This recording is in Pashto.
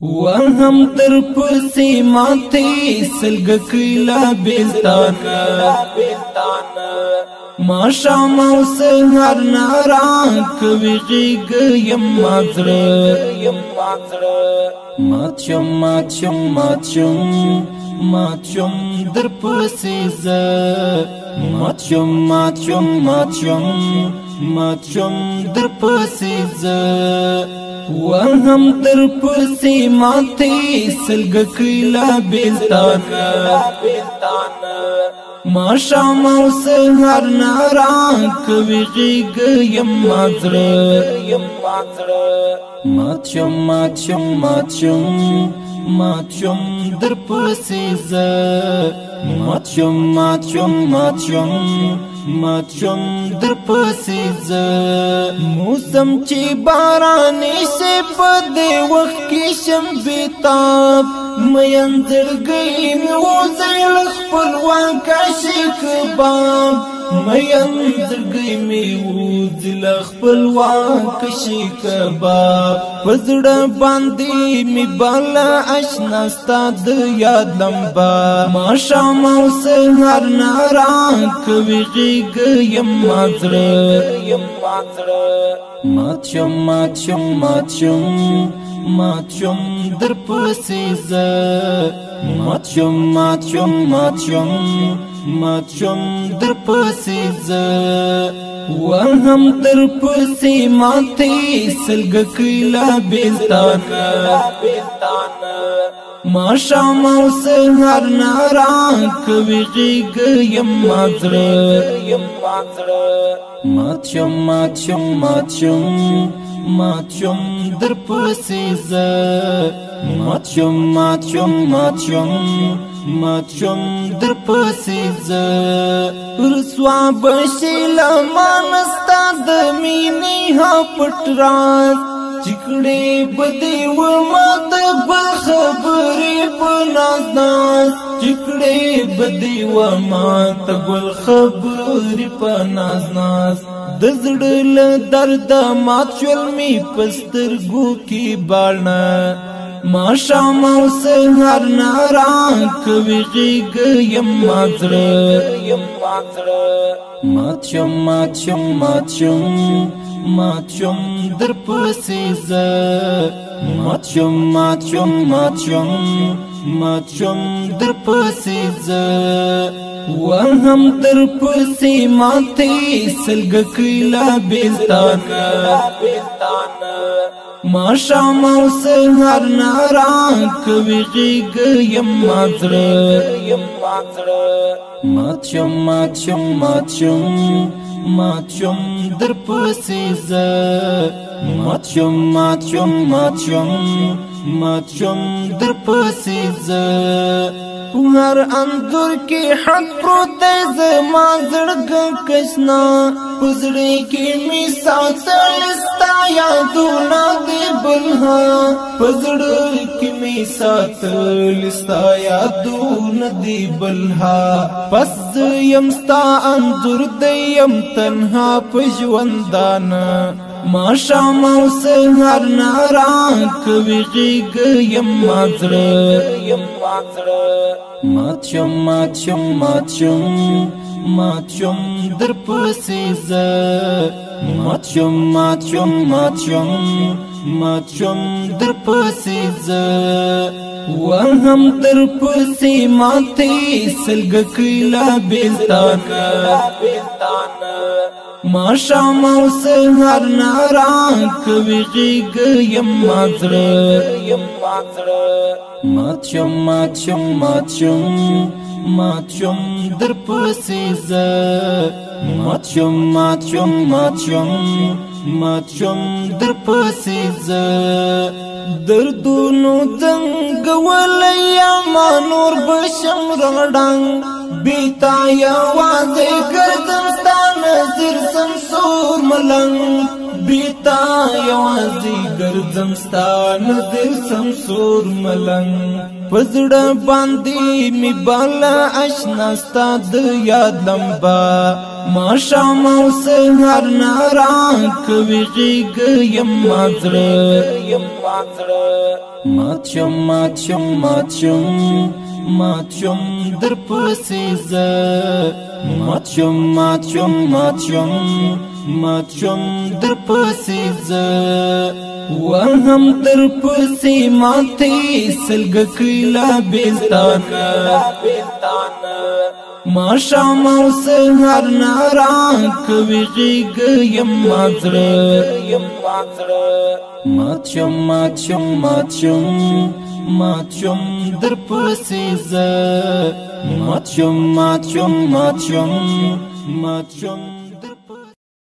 وهم در پسی ماتی سلگ کلا بیلتانا ما شام او سهر نارا کوي غیگ یم ماتر ماتشم در پسی ز ماتشم در پسی ز وهم در پسی ماتی سلگ کلا بیلتانا ما شام او سهر نارا کوي غیگ یم ماتر ماتشم در پسی ز ماتشم در پسی ز موسم چی بارانی سے پدے وقت کی شم بیتاب مینزل گئی میوزل خپلوان کاشی کباب مینزل گئی میوزل خپلوان کاشی کباب وزڑ باندی می بالا اشنا ستاد یاد لمبا ما شام او سهر نارا کوي غیگ یم ماتر ماتشم در پسی ز ماتشم در پسی ز وهم در پسی ماتی سلگ کلا بیلتانا ما شام او سهر نارا کوي غیگ یم ماتر ماتشم در پسی ز ماتشم در پسی ز رسوا بشی لمان استاد مینی ها پټراز چکڑی بدی و مات بخبری پناز چکڑی بدی و مات گل خبری پناز دزڑل درد مات شل می پسترگو کی بالنا ما شام او سهر نارا کوي غیگ یم ماتر ماتشم در پسی ز ماتشم در پسی ز وهم در پسی ماتی سلگ کلا بیلتانا ما شام او سهر نارا کوي غیگ یم ماتر ماتشم در پسی ز ماتشم در پسی ز هر انظر کی حق پروت زما زړګ کشنا پزړې کې می ساتل ستا یادونه دی بلها پزړې کې می ساتل ستا یادونه دی بلها پس یم ستا انظر دیم تنها پژوندان ما شام او سهر نارا کوي غیگ یم ماتر ماتشم در پسی ز ماتشم در پسی ز وهم در پسی ماتی سلگ کلا بیلتانا ما شام او سهر نارا کوي غیگ یم ماتر ماتشم در پسی ز ماتشم در پسی ز دردونو زنگ ولیا ما نور بشم رنگ بیتا یوازې ګرځم ستا نظر سمسور ملنګ بیتا یوازې ګرځم ستا نظر سمسور ملنګ پزړه باندې می بالا اشنا ستا د یاد لمبا ما شام او سهر نارا کوي غیگ یم مازره مات شم در پسیز مات شم در پسیز وهم در پسی ماتی سلگ کلا بیلتانا ما شام او سهر نارا کوي غیگ یم مازره مات شم در پسیز مات شم